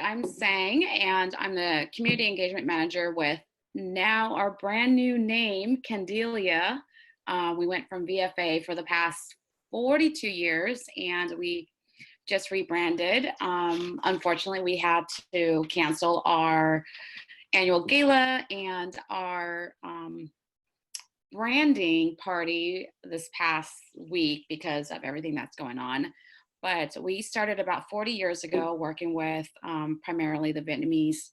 I'm Sang, and I'm the community engagement manager with now our brand new name, Kandelia. We went from VFA for the past 42 years, and we just rebranded. Unfortunately, we had to cancel our annual gala and our branding party this past week because of everything that's going on. But we started about 40 years ago working with primarily the Vietnamese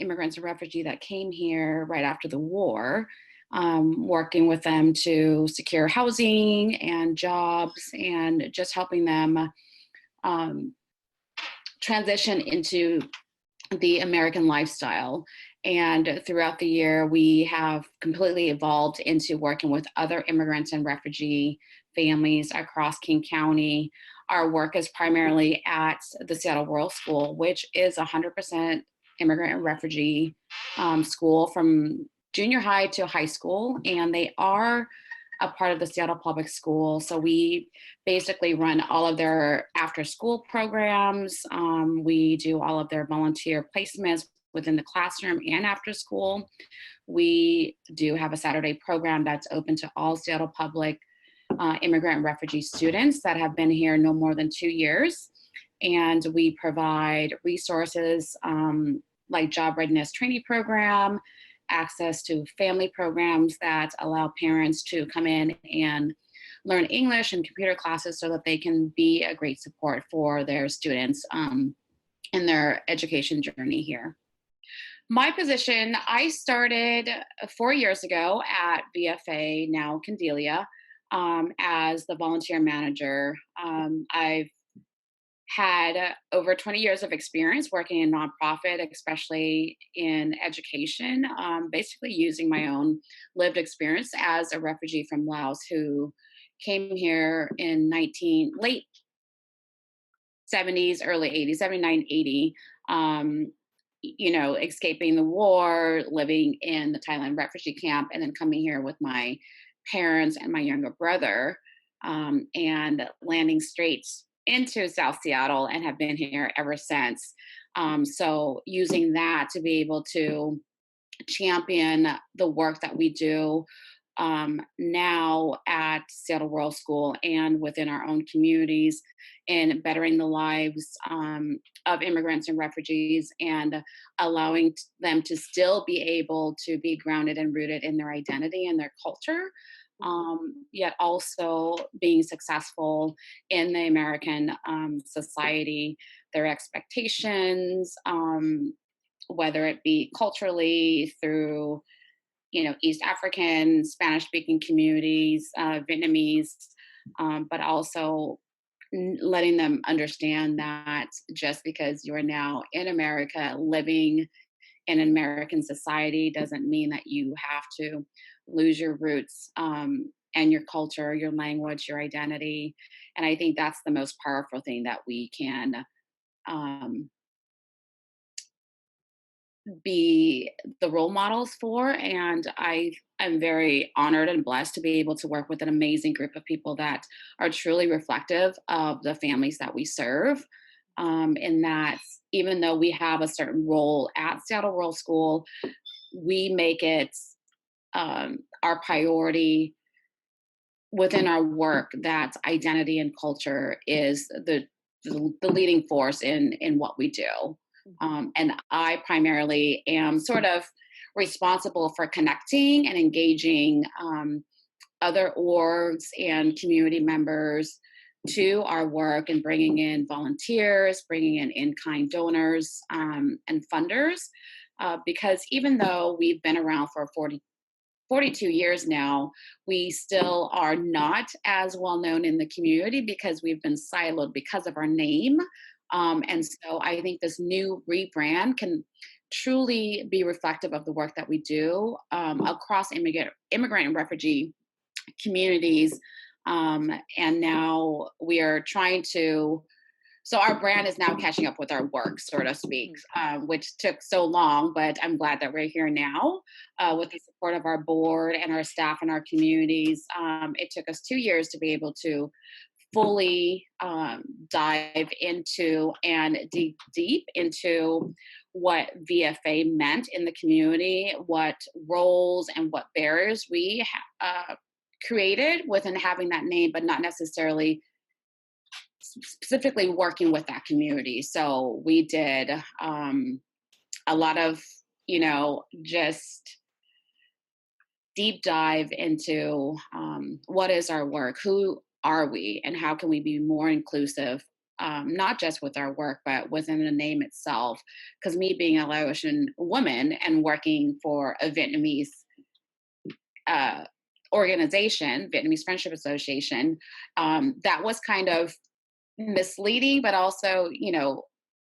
immigrants and refugees that came here right after the war, working with them to secure housing and jobs and just helping them um, transition into the American lifestyle. And throughout the year, we have completely evolved into working with other immigrants and refugee families across King County. Our work is primarily at the Seattle World School, which is 100% immigrant and refugee school from junior high to high school. And they are a part of the Seattle Public School. So we basically run all of their after school programs. We do all of their volunteer placements within the classroom and after school. We do have a Saturday program that's open to all Seattle Public immigrant and refugee students that have been here no more than 2 years. And we provide resources like job readiness training program, access to family programs that allow parents to come in and learn English and computer classes so that they can be a great support for their students in their education journey here. My position, I started 4 years ago at VFA, now Kandelia, as the volunteer manager. I've had over 20 years of experience working in nonprofit, especially in education, basically using my own lived experience as a refugee from Laos who came here in late 70s, early 80s, 79, 80, escaping the war, living in the Thailand refugee camp, and then coming here with my parents and my younger brother, and landing straight into South Seattle and have been here ever since. So using that to be able to champion the work that we do now at Seattle World School and within our own communities in bettering the lives of immigrants and refugees and allowing them to still be able to be grounded and rooted in their identity and their culture, yet also being successful in the American society, their expectations, whether it be culturally through East African, Spanish speaking communities, Vietnamese, but also letting them understand that just because you are now in America living in an American society doesn't mean that you have to lose your roots and your culture, your language, your identity. And I think that's the most powerful thing that we can be the role models for. And I'm very honored and blessed to be able to work with an amazing group of people that are truly reflective of the families that we serve. In that, even though we have a certain role at Seattle World School, we make it our priority within our work that identity and culture is the leading force in what we do. And I primarily am sort of responsible for connecting and engaging other orgs and community members to our work and bringing in volunteers, bringing in kind donors and funders. Because even though we've been around for 42 years now, we still are not as well known in the community because we've been siloed because of our name. And so I think this new rebrand can truly be reflective of the work that we do across immigrant and refugee communities. And now we are trying to, so our brand is now catching up with our work, so to speak, which took so long, but I'm glad that we're here now with the support of our board and our staff and our communities. It took us 2 years to be able to fully dive into and dig deep into what VFA meant in the community, what roles and what barriers we created within having that name, but not necessarily specifically working with that community. So we did a lot of, just deep dive into what is our work, who are we, and how can we be more inclusive, not just with our work, but within the name itself. Because me being a Laotian woman and working for a Vietnamese uh, organization, Vietnamese Friendship Association, that was kind of misleading, but also,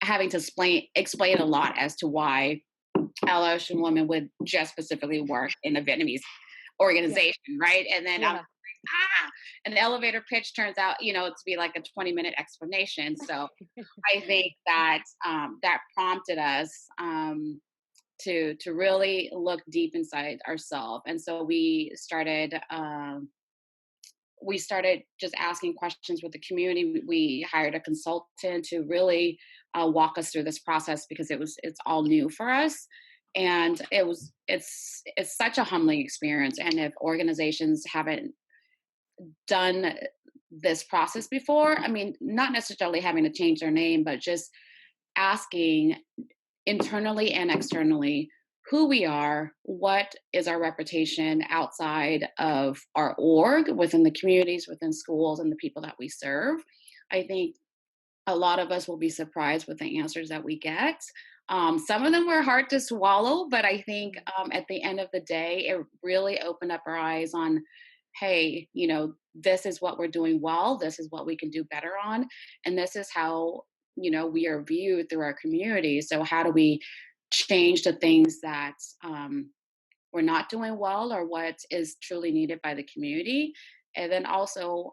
having to explain a lot as to why a Laotian woman would just specifically work in a Vietnamese Yeah. organization, right? And then I'm Yeah. like, an elevator pitch turns out, to be like a 20-minute explanation. So I think that that prompted us to really look deep inside ourselves, and so we started just asking questions with the community. We hired a consultant to really walk us through this process because it's all new for us, and it's such a humbling experience. And if organizations haven't done this process before, I mean, not necessarily having to change their name, but just asking internally and externally who we are, what is our reputation outside of our org, within the communities, within schools, and the people that we serve. I think a lot of us will be surprised with the answers that we get. Some of them were hard to swallow, but I think at the end of the day, it really opened up our eyes on, hey, this is what we're doing well, this is what we can do better on, and this is how, we are viewed through our community. So, how do we change the things that we're not doing well, or what is truly needed by the community? And then also,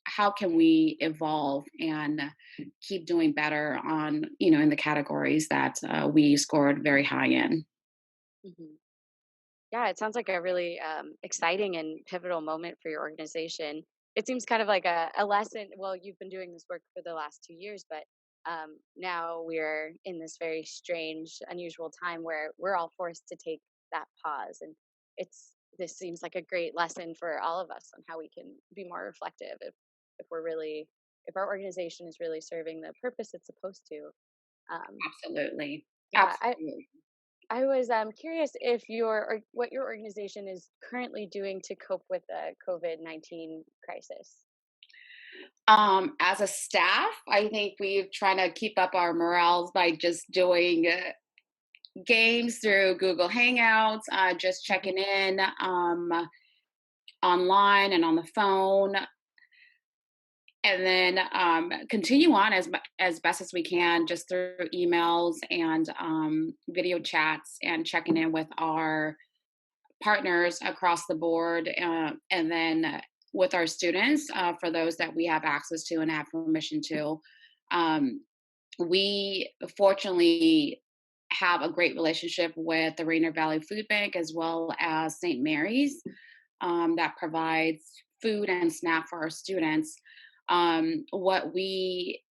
how can we evolve and keep doing better on, in the categories that we scored very high in. Mhm. Yeah, it sounds like a really exciting and pivotal moment for your organization. It seems kind of like a lesson. Well, you've been doing this work for the last 2 years, but now we're in this very strange, unusual time where we're all forced to take that pause. And this seems like a great lesson for all of us on how we can be more reflective if we're really, if our organization is really serving the purpose it's supposed to. Um, Absolutely. yeah, Absolutely. I was curious if or what your organization is currently doing to cope with the COVID-19 crisis. As a staff, I think we're trying to keep up our morals by just doing games through Google Hangouts, just checking Mhm. in online and on the phone, and then continue on as best as we can, just through emails and video chats, and checking in with our partners across the board, and then with our students, for those that we have access to and have permission to. Um, we fortunately have a great relationship with the Rainier Valley Food Bank as well as St. Mary's, that provides food and snack for our students. Um, what we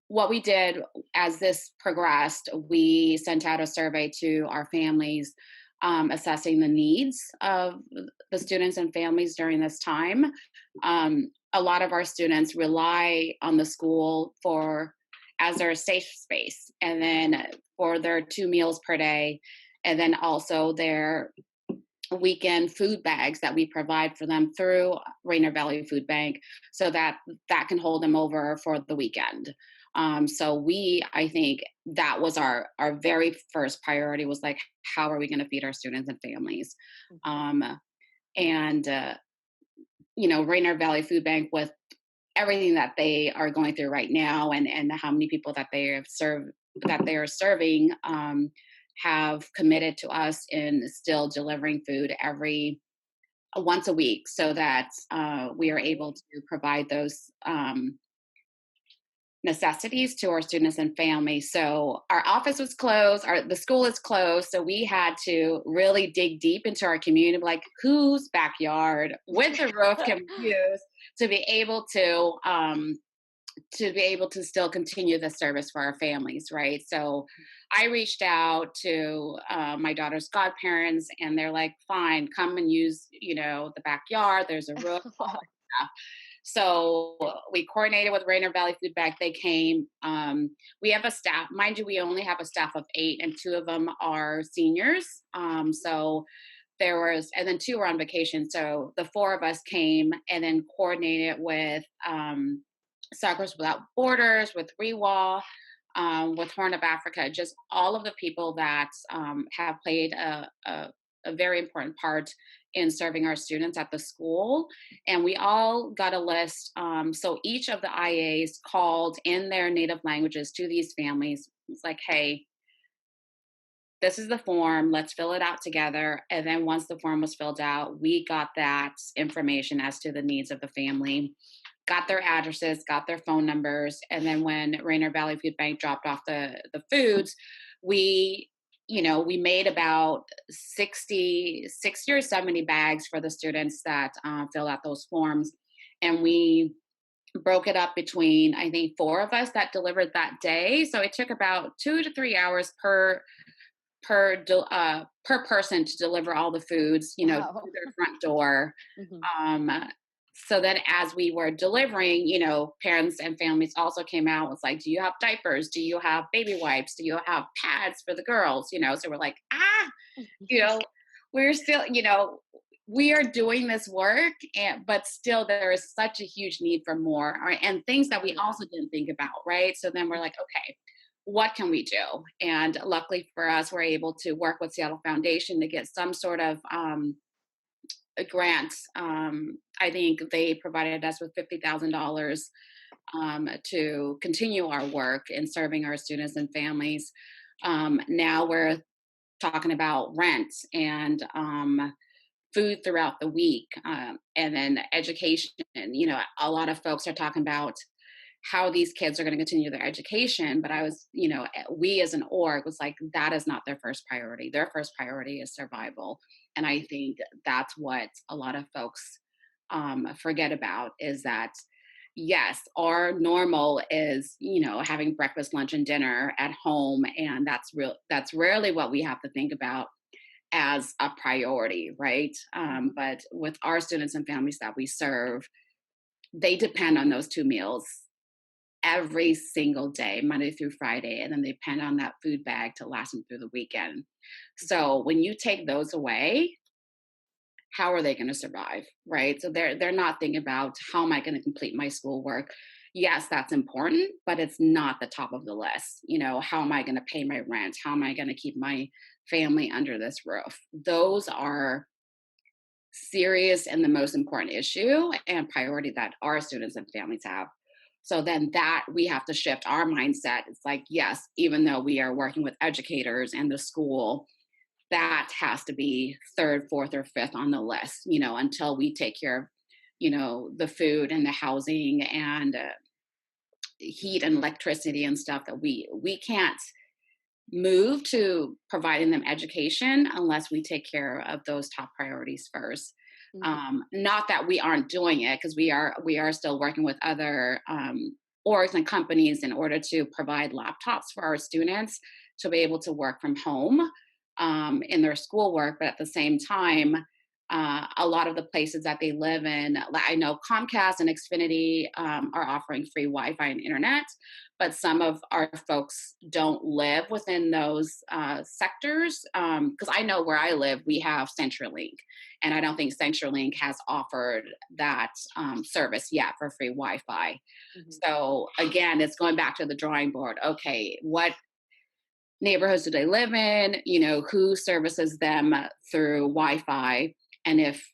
what we did as this progressed, we sent out a survey to our families, assessing the needs of the students and families during this time. A lot of our students rely on the school for as their safe space, and then for their 2 meals per day, and then also their weekend food bags that we provide for them through Rainier Valley Food Bank, so that that can hold them over for the weekend. So I think that was our very first priority, was like, how are we going to feed our students and families? Mhm. Um, and Rainier Valley Food Bank, with everything that they are going through right now, and how many people that they are serving, have committed to us in still delivering food every once a week, so that we are able Great. to provide those necessities to our students and families. So our office was closed, the school is closed. So we had to really dig deep into our community, like whose backyard with a roof can we use to be able to still continue the service for our families, right? So I reached out to my daughter's godparents, and they're like, "Fine, come and use, the backyard. There's a roof, all Wow. that stuff." So we coordinated with Rainier Valley Food Bank. They came. We have a staff, mind you, we only have a staff of 8, and 2 of them are seniors. So there was, and then 2 were on vacation. So the 4 of us came and then coordinated with Soccer's Without Borders, with Rewall, with Horn of Africa, just all of the people that have played a very important part in serving our students at the school. And we all got a list. So each of the IAs called in their native languages to these families. It's like, hey, this is the form, let's fill it out together. And then once the form was filled out, we got that information as to the needs of the family, got their addresses, got their phone numbers. And then when Rainier Valley Food Bank dropped off the foods, we, we made about 60 or 70 bags for the students that filled out those forms. And we broke it up between, I think, 4 of us that delivered that day. So it took about 2 to 3 hours per person to deliver all the foods, to Wow. their front door. Mhm. Um, so then as we were delivering, parents and families also came out, was like, do you have diapers? Do you have baby wipes? Do you have pads for the girls? So we're like, you know, we're still, we are doing this work, but still there is such a huge need for more, and things that Oh, we yeah. also didn't think about, right? So then we're like, okay, what can we do? And luckily for us, we're able to work with Seattle Foundation to get some sort of a grant. I think they provided us with $50,000 to continue our work in serving our students and families. Now we're talking about rent and food throughout the week, and then education. A lot of folks are talking about how these kids are going to continue their education, but we as an org was like, that is not their first priority. Their first priority is survival. And I think that's what a lot of folks forget about, is that yes, our normal is, having breakfast, lunch, and dinner at home. And that's rarely what we have to think about as a priority, right? Mhm. But with our students and families that we serve, they depend on those 2 meals every single day, Monday through Friday, and then they depend on that food bag to last them through the weekend. Mhm. So when you take those away, how are they going to survive, right? So they're not thinking about, how am I going to complete my schoolwork? Yes, that's important, but it's not the top of the list. How am I going to pay my rent? How am I going to keep my family under this roof? Those are serious and the most important issue and priority that our students and families have. So then that we have to shift our mindset. It's like, yes, even though we are working with educators and the school, that has to be third, fourth, or fifth on the list, until we take care of, the food and the housing and heat and electricity and stuff, that we can't move to providing them education unless we take care of those top priorities first. Mhm. Not that we aren't doing it, because we are still working with other orgs and companies in order to provide laptops for our students to be able to work from home in their schoolwork. But at the same time, a lot of the places that they live in, I know Comcast and Xfinity are offering free Wi-Fi and internet, but some of our folks don't live within those sectors. Because I know where I live, we have CenturyLink, and I don't think CenturyLink has offered that service yet for free Wi-Fi. Mhm. So again, it's going back to the drawing board. Okay, what neighborhoods do they live in? Who services them through Wi-Fi? And if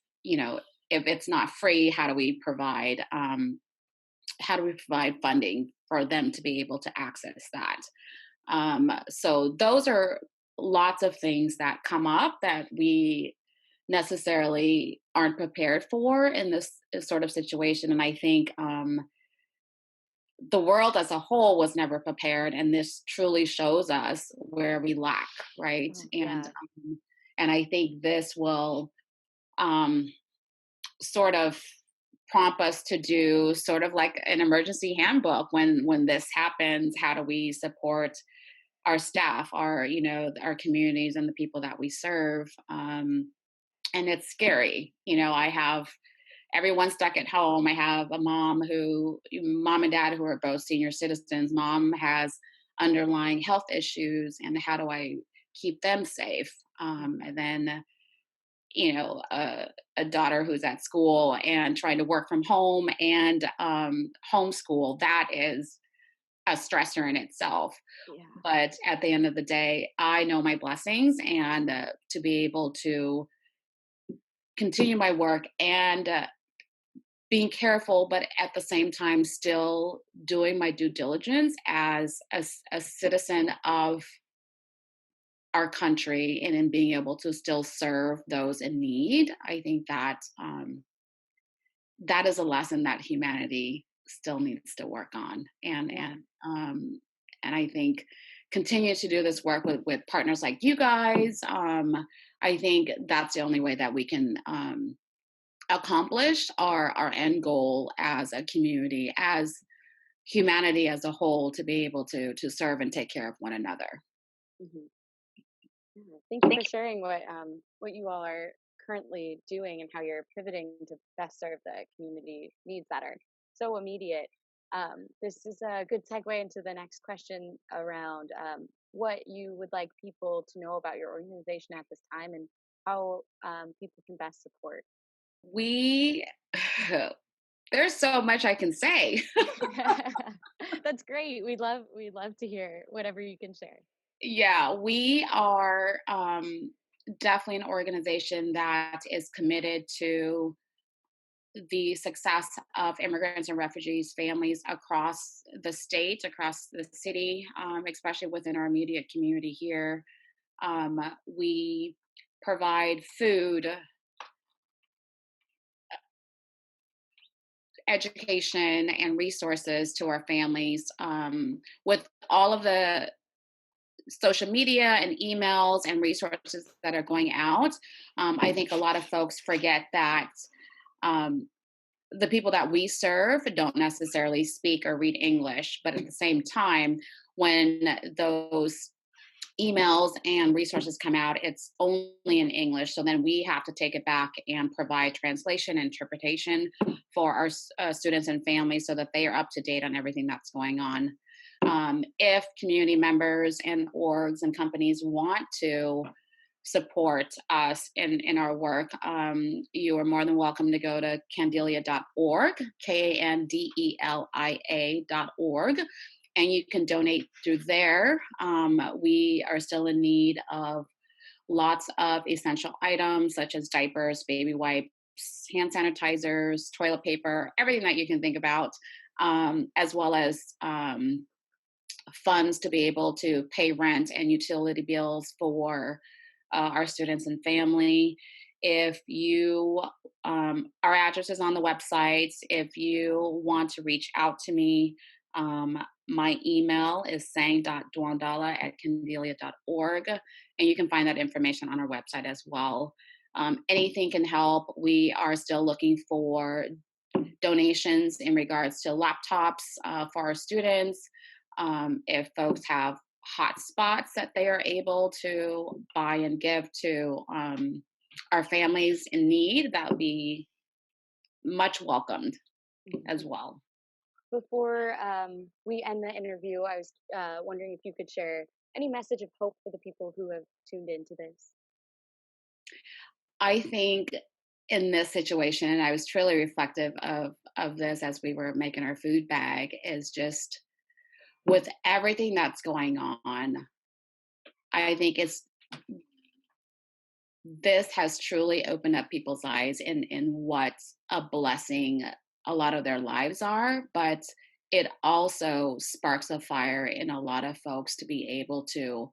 it's not free, how do we provide funding for them to be able to access that? So those are lots of things that come up that we necessarily aren't prepared for in this sort of situation. And I think the world as a whole was never prepared, and this truly shows us where we lack, right? Oh, And yeah. and I think this will um, sort of prompt us to do sort of like an emergency handbook when this happens. How do we support our staff, our our communities, and the people that we serve? And it's scary. I have everyone stuck at home. I have a mom and dad who are both senior citizens. Mom has underlying health issues, and how do I keep them safe? Mhm. And then, a daughter who's at school and trying to work from home and homeschool. That is a stressor in itself. Yeah. But at the end of the day, I know my blessings, and to be able to continue my work and being careful, but at the same time, still doing my due diligence as a citizen of our country, and in being able to still serve those in need. I think that that is a lesson that humanity still needs to work on, Yeah. and I think continue to do this work with partners like you guys. I think that's the only way that we can accomplish our end goal as a community, as humanity as a whole, to be able to serve and take care of one another. Mhm. Yeah, thank you for sharing what you all are currently doing and how you're pivoting to best serve the community needs that are so immediate. This is a good segue into the next question around what you would like people to know about your organization at this time and how people can best support. We there's so much I can say. That's great. We'd love to hear whatever you can share. Yeah, we are definitely an organization that is committed to the success of immigrants and refugees families across the state, across the city, especially within our immediate community here. We provide food, education, and resources to our families, with all of the social media and emails and resources that are going out. I think a lot of folks forget that um, the people that we serve don't necessarily speak or read English, but at the same time, when those emails and resources come out, it's only in English. So then we have to take it back and provide translation and interpretation for our students and families so that they are up to date on everything that's going on. If community members and orgs and companies want to support us in our work, you are more than welcome to go to candelia.org, Kandelia.org, and you can donate through there. We are still in need of lots of essential items such as diapers, baby wipes, hand sanitizers, toilet paper, everything that you can think about, as well as funds to be able to pay rent and utility bills for our students and family. If you, our address is on the website. If you want to reach out to me, my email is sang.duandala@candelia.org, and you can find that information on our website as well. Anything can help. We are still looking for donations in regards to laptops for our students. If folks have hot spots that they are able to buy and give to our families in need, that would be much welcomed Mhm. as well. Before we end the interview, I was wondering if you could share any message of hope for the people who have tuned into this. I think in this situation, and I was truly reflective of this as we were making our food bag, is just with everything that's going on. I think this has truly opened up people's eyes in what a blessing a lot of their lives are, but it also sparks a fire in a lot of folks to be able to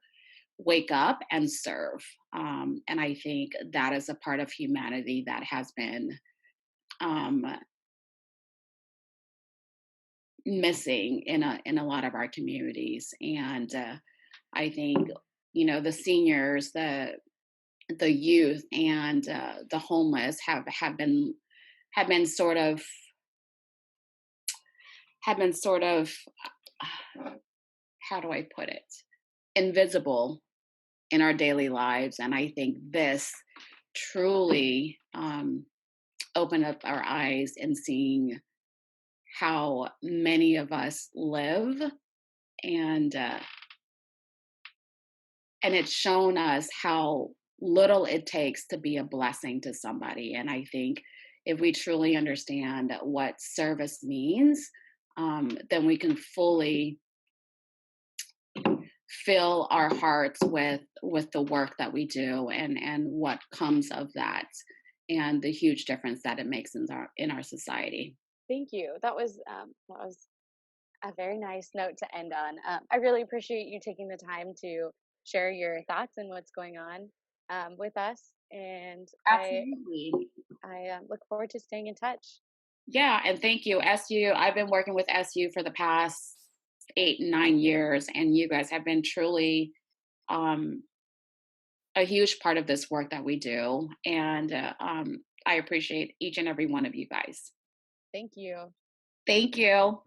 wake up and serve. And I think that is a part of humanity that has been um, missing in a lot of our communities. And I think, the seniors, the youth, and the homeless have been sort of have been sort of how do I put it, invisible in our daily lives. And I think this truly opened up our eyes in seeing how many of us live, and and it's shown us how little it takes to be a blessing to somebody. And I think if we truly understand what service means, then we can fully fill our hearts with the work that we do, and what comes of that, and the huge difference that it makes in our society. Thank you. That was a very nice note to end on. I really appreciate you taking the time to share your thoughts and what's going on with us, and Absolutely. I look forward to staying in touch. Yeah, and thank you. I've been working with SU for the past 8, 9 years, and you guys have been truly um, a huge part of this work that we do. And I appreciate each and every one of you guys. Thank you. Thank you.